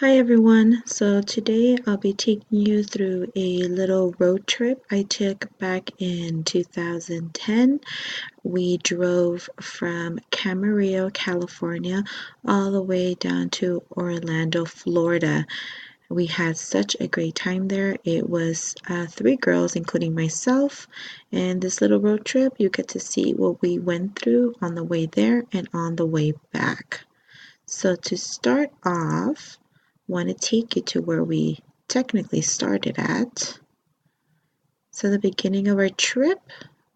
Hi everyone, so today I'll be taking you through a little road trip I took back in 2010. We drove from Camarillo, California, all the way down to Orlando, Florida. We had such a great time there. It was three girls, including myself, and this little road trip, you get to see what we went through on the way there and on the way back. So to start off, I want to take you to where we technically started at. So the beginning of our trip,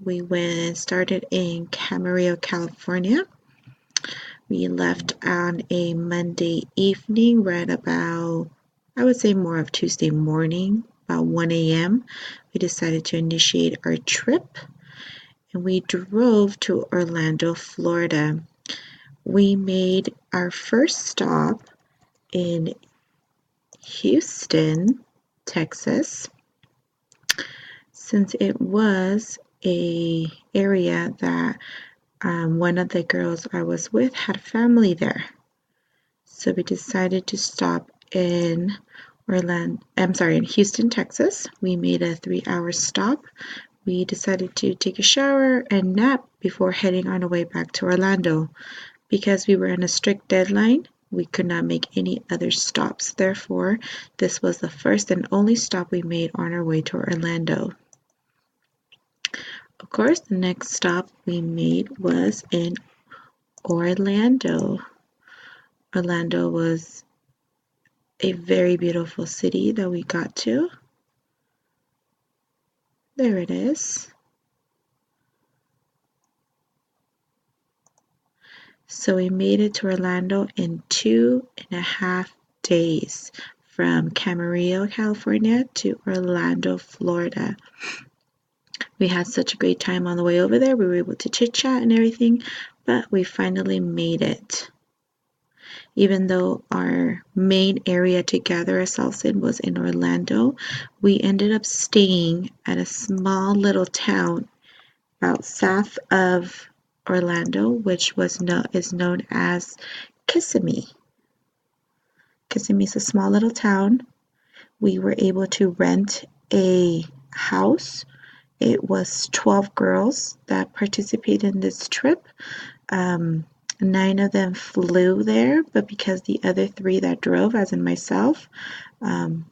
we started in Camarillo, California. We left on a Monday evening, right about, I would say more of Tuesday morning, about 1 a.m. We decided to initiate our trip and we drove to Orlando, Florida. We made our first stop in Houston, Texas, since it was a area that one of the girls I was with had family there. So we decided to stop in in Houston, Texas. We made a 3-hour stop. We decided to take a shower and nap before heading on our way back to Orlando. Because we were in a strict deadline, we could not make any other stops. Therefore, this was the first and only stop we made on our way to Orlando. Of course, the next stop we made was in Orlando. Orlando was a very beautiful city that we got to. There it is. So we made it to Orlando in 2.5 days from Camarillo, California to Orlando, Florida. We had such a great time on the way over there. We were able to chit chat and everything, but we finally made it. Even though our main area to gather ourselves in was in Orlando, we ended up staying at a small little town about south of Orlando, which is known as Kissimmee. Kissimmee is a small little town. We were able to rent a house. It was 12 girls that participated in this trip. 9 of them flew there, but because the other 3 that drove, as in myself,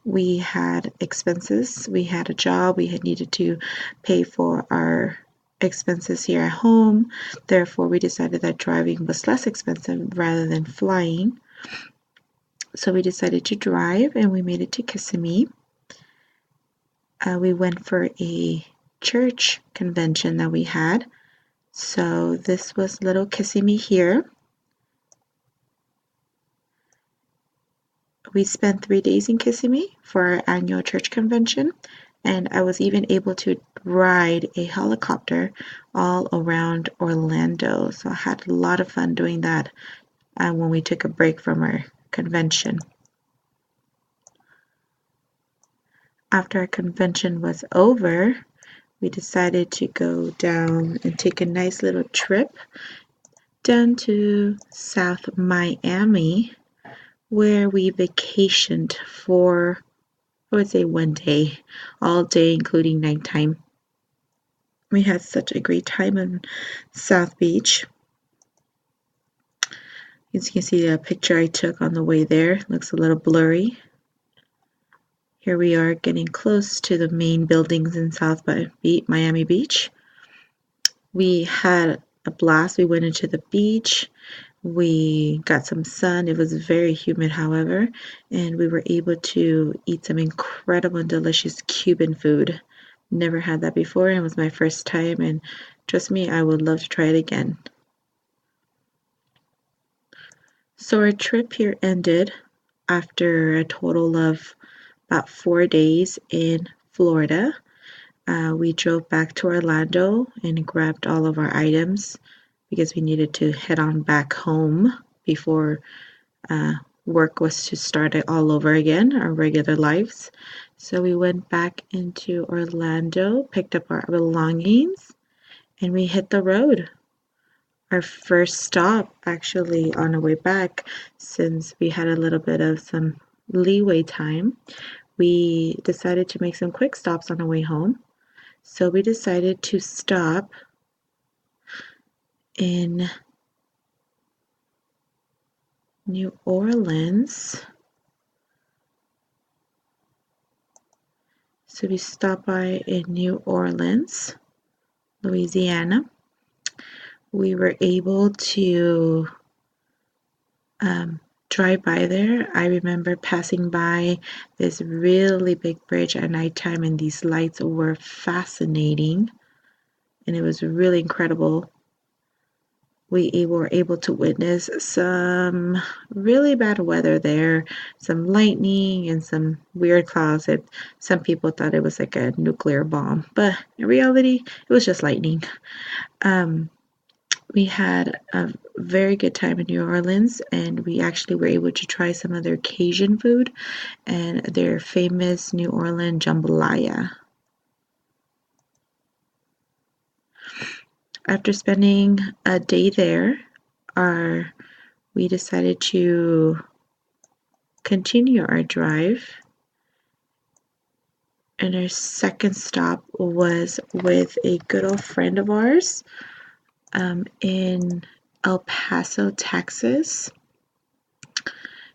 we had expenses. We had a job. We had needed to pay for our expenses here at home. Therefore, we decided that driving was less expensive rather than flying. So we decided to drive and we made it to Kissimmee. We went for a church convention that we had. So this was little Kissimmee here. We spent 3 days in Kissimmee for our annual church convention, and I was even able to ride a helicopter all around Orlando. So I had a lot of fun doing that when we took a break from our convention. After our convention was over, we decided to go down and take a nice little trip down to South Miami, where we vacationed for, I would say, 1 day, all day, including nighttime. We had such a great time in South Beach. As you can see, the picture I took on the way there looks a little blurry. Here we are getting close to the main buildings in South Miami Beach. We had a blast. We went into the beach. We got some sun. It was very humid, however, and we were able to eat some incredible and delicious Cuban food. Never had that before, and it was my first time, and trust me, I would love to try it again. So our trip here ended after a total of about 4 days in Florida. We drove back to Orlando and grabbed all of our items because we needed to head on back home before work was to start it all over again, our regular lives. So we went back into Orlando, picked up our belongings, and we hit the road. Our first stop actually on our way back, since we had a little bit of some leeway time, we decided to make some quick stops on the way home. So we decided to stop in New Orleans. So we stopped by in New Orleans, Louisiana. We were able to drive by there. I remember passing by this really big bridge at nighttime, and these lights were fascinating, and it was really incredible. We were able to witness some really bad weather there, some lightning and some weird clouds that some people thought it was like a nuclear bomb, but in reality, it was just lightning. We had a very good time in New Orleans, and we actually were able to try some of their Cajun food and their famous New Orleans jambalaya. After spending a day there, we decided to continue our drive, and our second stop was with a good old friend of ours in El Paso, Texas.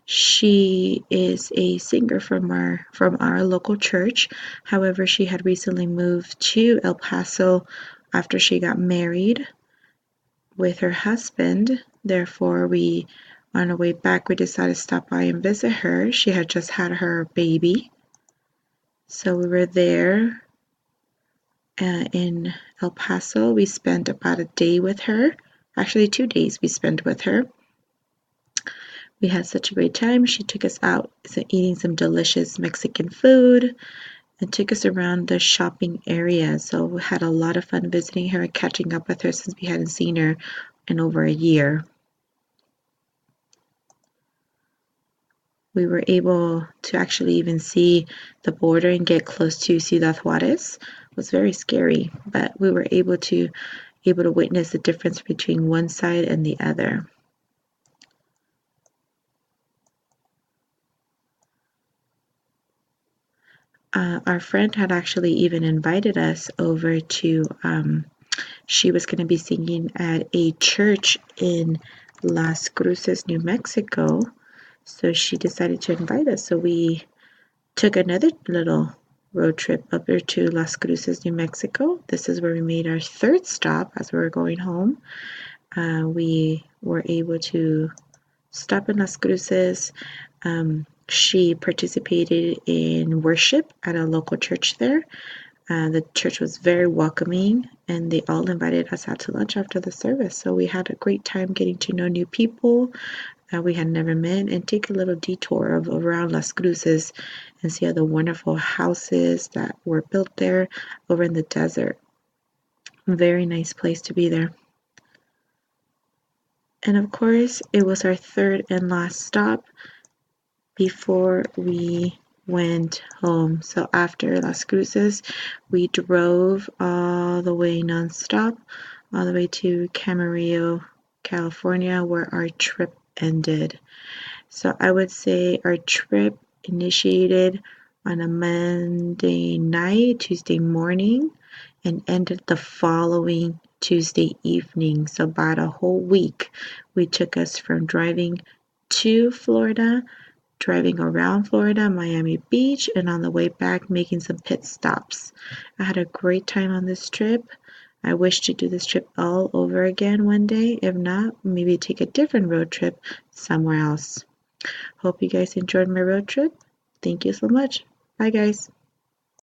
She is a singer from our local church. However, she had recently moved to El Paso after she got married with her husband. Therefore, on our way back, we decided to stop by and visit her. She had just had her baby. So we were there in El Paso. We spent about a day with her. Actually, 2 days we spent with her. We had such a great time. She took us out eating some delicious Mexican food and took us around the shopping area. So we had a lot of fun visiting her and catching up with her since we hadn't seen her in over a year. We were able to actually even see the border and get close to Ciudad Juarez. It was very scary, but we were able to witness the difference between one side and the other. Our friend had actually even invited us over to, she was going to be singing at a church in Las Cruces, New Mexico. So she decided to invite us. So we took another little road trip up there to Las Cruces, New Mexico. This is where we made our third stop as we were going home. We were able to stop in Las Cruces. She participated in worship at a local church there. The church was very welcoming, and they all invited us out to lunch after the service. So we had a great time getting to know new people that we had never met, and take a little detour around Las Cruces and see all the wonderful houses that were built there over in the desert. Very nice place to be there. And of course, it was our third and last stop before we went home. So after Las Cruces, we drove all the way nonstop, all the way to Camarillo, California, where our trip ended. So I would say our trip initiated on a Monday night, Tuesday morning, and ended the following Tuesday evening. So about a whole week, we took us from driving to Florida, driving around Florida, Miami Beach, and on the way back, making some pit stops. I had a great time on this trip. I wish to do this trip all over again one day. If not, maybe take a different road trip somewhere else. Hope you guys enjoyed my road trip. Thank you so much. Bye, guys.